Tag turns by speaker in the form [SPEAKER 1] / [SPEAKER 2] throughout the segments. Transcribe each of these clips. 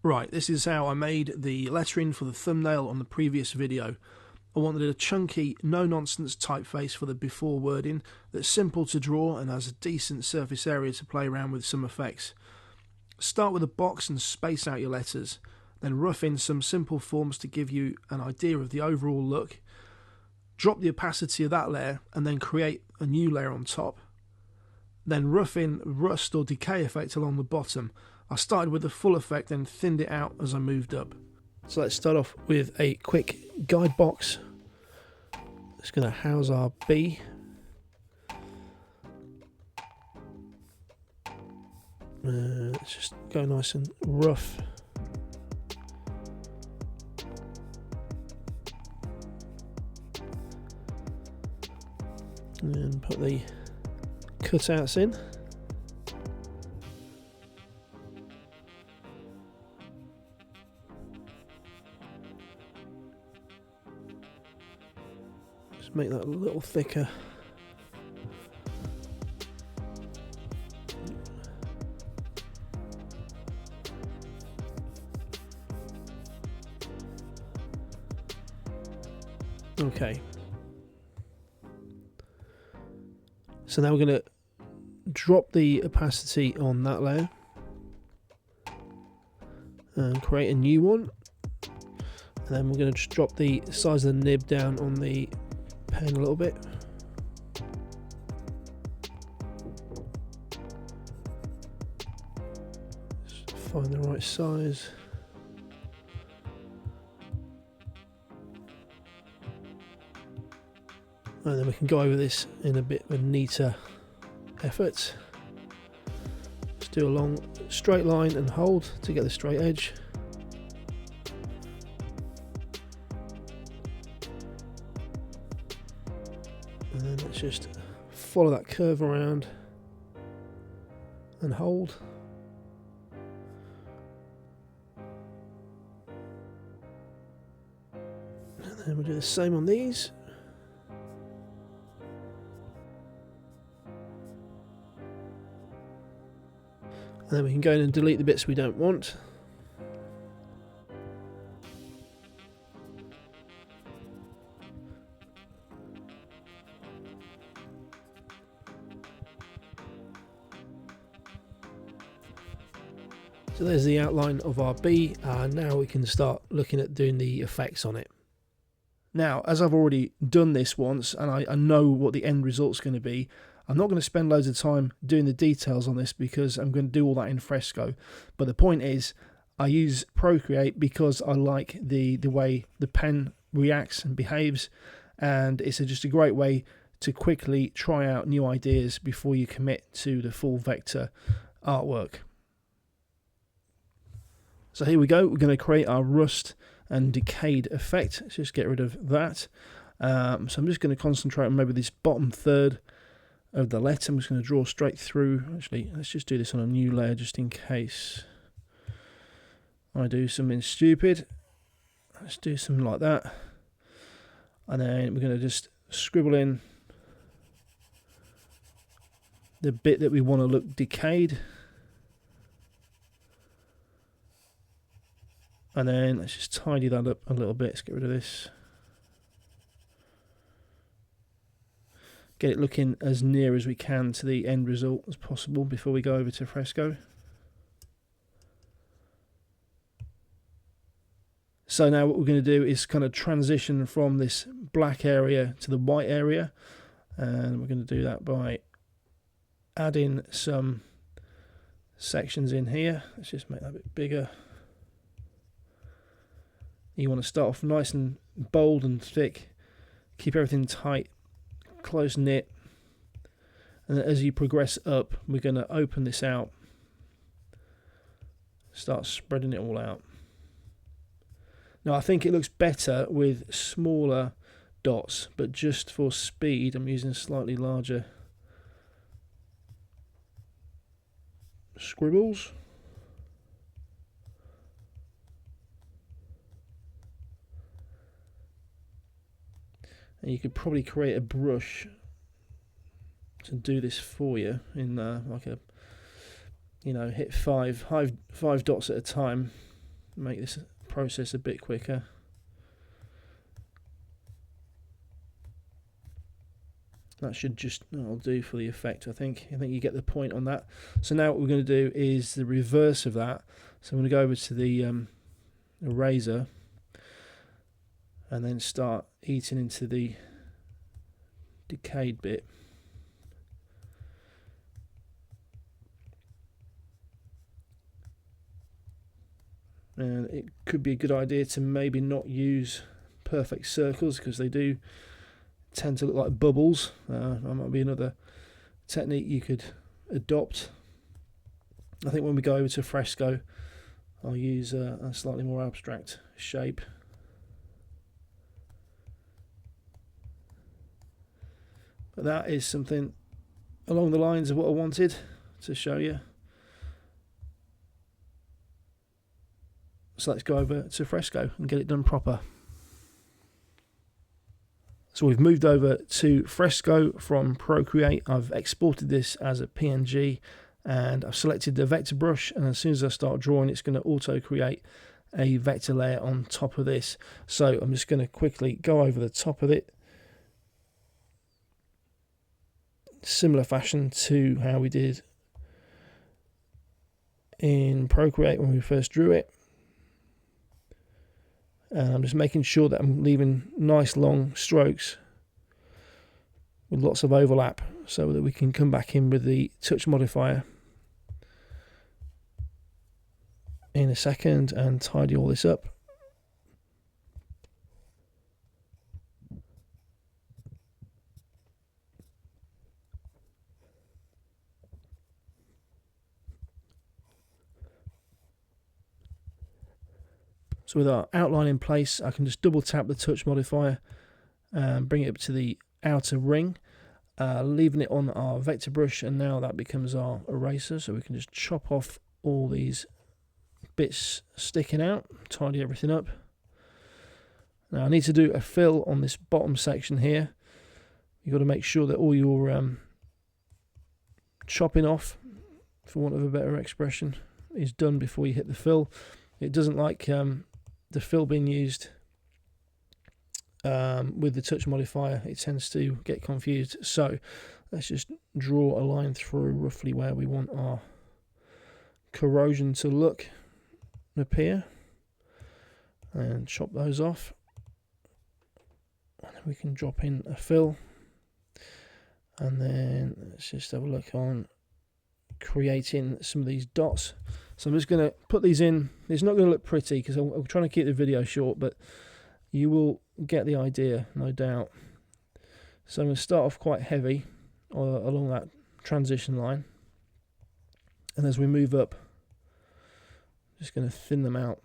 [SPEAKER 1] Right, this is how I made the lettering for the thumbnail on the previous video. I wanted a chunky, no-nonsense typeface for the before wording that's simple to draw and has a decent surface area to play around with some effects. Start with a box and space out your letters, then rough in some simple forms to give you an idea of the overall look. Drop the opacity of that layer and then create a new layer on top. Then rough in rust or decay effect along the bottom. I started with the full effect and thinned it out as I moved up. So let's start off with a quick guide box. It's going to house our B. Let's just go nice and rough. And then put the cutouts in. Just make that a little thicker. Okay. So now we're going to drop the opacity on that layer and create a new one. And then we're going to just drop the size of the nib down on the pen a little bit. Just find the right size. And then we can go over this in a bit of a neater effort. Just do a long straight line and hold to get the straight edge. And then let's just follow that curve around and hold. And then we'll do the same on these. And then we can go in and delete the bits we don't want. So there's the outline of our B, and now we can start looking at doing the effects on it. Now, as I've already done this once, and I know what the end result's going to be, I'm not going to spend loads of time doing the details on this because I'm going to do all that in Fresco. But the point is, I use Procreate because I like the way the pen reacts and behaves, and it's just a great way to quickly try out new ideas before you commit to the full vector artwork. So here we go, we're going to create our rust and decayed effect. Let's just get rid of that. So I'm just going to concentrate on maybe this bottom third of the letter. I'm just going to draw straight through. Actually, let's just do this on a new layer just in case I do something stupid. Let's do something like that. And then we're going to just scribble in the bit that we want to look decayed. And then let's just tidy that up a little bit. Let's get rid of this. Get it looking as near as we can to the end result as possible before we go over to Fresco. So now what we're going to do is kind of transition from this black area to the white area, and we're going to do that by adding some sections in here. Let's just make that a bit bigger. You want to start off nice and bold and thick, keep everything tight, close knit, and as you progress up, we're going to open this out, start spreading it all out. Now I think it looks better with smaller dots, but just for speed I'm using slightly larger scribbles. And you could probably create a brush to do this for you in like a, hit five dots at a time. make this process a bit quicker. That should just, that'll do for the effect, I think. I think you get the point on that. So now what we're going to do is the reverse of that. So I'm going to go over to the eraser and then start eating into the decayed bit. And it could be a good idea to maybe not use perfect circles because they do tend to look like bubbles. That might be another technique you could adopt. I think when we go over to Fresco, I'll use a slightly more abstract shape. But that is something along the lines of what I wanted to show you. So let's go over to Fresco and get it done proper. So we've moved over to Fresco from Procreate. I've exported this as a PNG and I've selected the vector brush, and as soon as I start drawing, it's going to auto create a vector layer on top of this. So I'm just going to quickly go over the top of it, similar fashion to how we did in Procreate when we first drew it. And I'm just making sure that I'm leaving nice long strokes with lots of overlap so that we can come back in with the touch modifier in a second and tidy all this up. So with our outline in place, I can just double tap the touch modifier and bring it up to the outer ring, leaving it on our vector brush, and now that becomes our eraser. So we can just chop off all these bits sticking out, tidy everything up. Now I need to do a fill on this bottom section here. You've got to make sure that all your chopping off, for want of a better expression, is done before you hit the fill. It doesn't like the fill being used with the touch modifier. It tends to get confused. So let's just draw a line through roughly where we want our corrosion to appear, and chop those off. And then we can drop in a fill, and then let's just have a look on creating some of these dots. So I'm just going to put these in. It's not going to look pretty because I'm trying to keep the video short, but you will get the idea, no doubt. So I'm going to start off quite heavy along that transition line, and as we move up, just going to thin them out.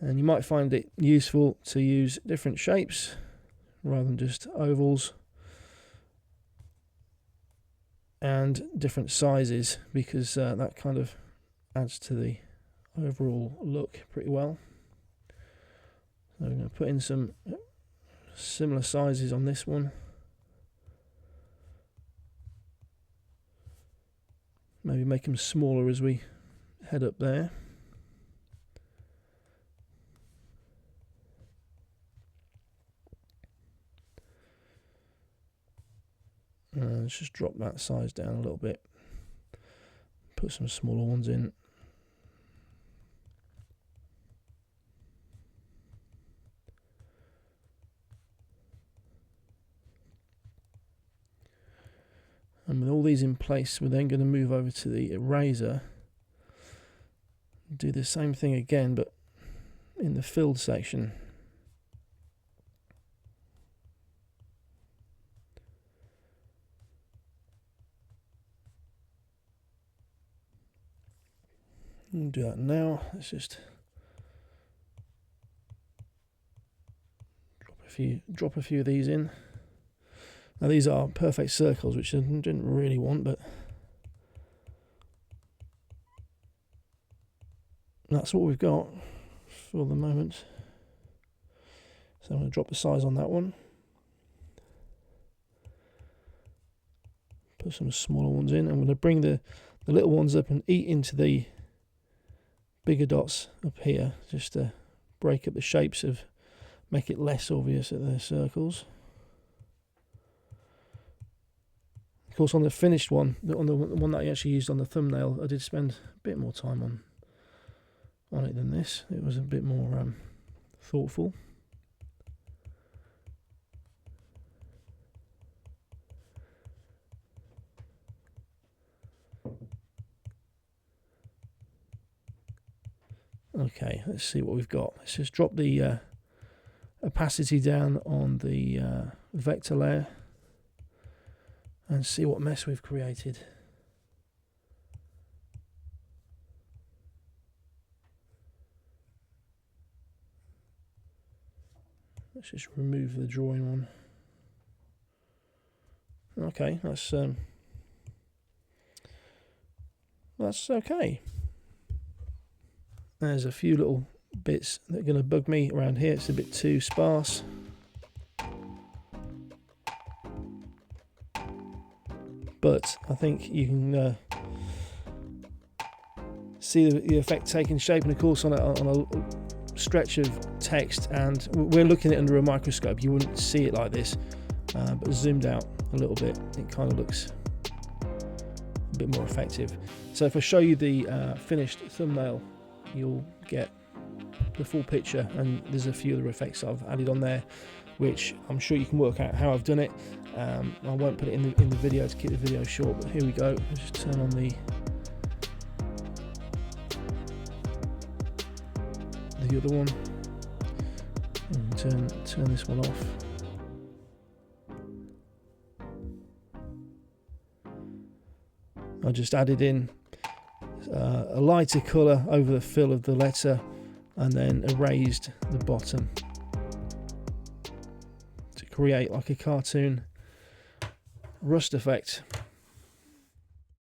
[SPEAKER 1] And you might find it useful to use different shapes rather than just ovals, and different sizes, because that kind of adds to the overall look pretty well. So I'm going to put in some similar sizes on this one. Maybe make them smaller as we head up there. Let's just drop that size down a little bit. Put some smaller ones in. And with all these in place, we're then going to move over to the eraser. Do the same thing again, but in the filled section. We'll do that now. Let's just drop a few of these in. Now these are perfect circles, which I didn't really want, but that's what we've got for the moment. So I'm going to drop the size on that one. Put some smaller ones in. I'm going to bring the little ones up and eat into the bigger dots up here just to break up the shapes, make it less obvious that they're circles. Of course, on the finished one, on the one that I actually used on the thumbnail, I did spend a bit more time on it than this. It was a bit more thoughtful. Okay, let's see what we've got. Let's just drop the opacity down on the vector layer and see what mess we've created. Let's just remove the drawing one. Okay, that's okay. There's a few little bits that are going to bug me around here. It's a bit too sparse. But I think you can see the effect taking shape, and of course on a stretch of text, and we're looking at it under a microscope. You wouldn't see it like this, but zoomed out a little bit, it kind of looks a bit more effective. So if I show you the finished thumbnail, you'll get the full picture, and there's a few other effects I've added on there, which I'm sure you can work out how I've done it. I won't put it in the video to keep the video short, but here we go. Let's just turn on the other one and turn this one off. I just added in a lighter colour over the fill of the letter, and then erased the bottom to create like a cartoon rust effect.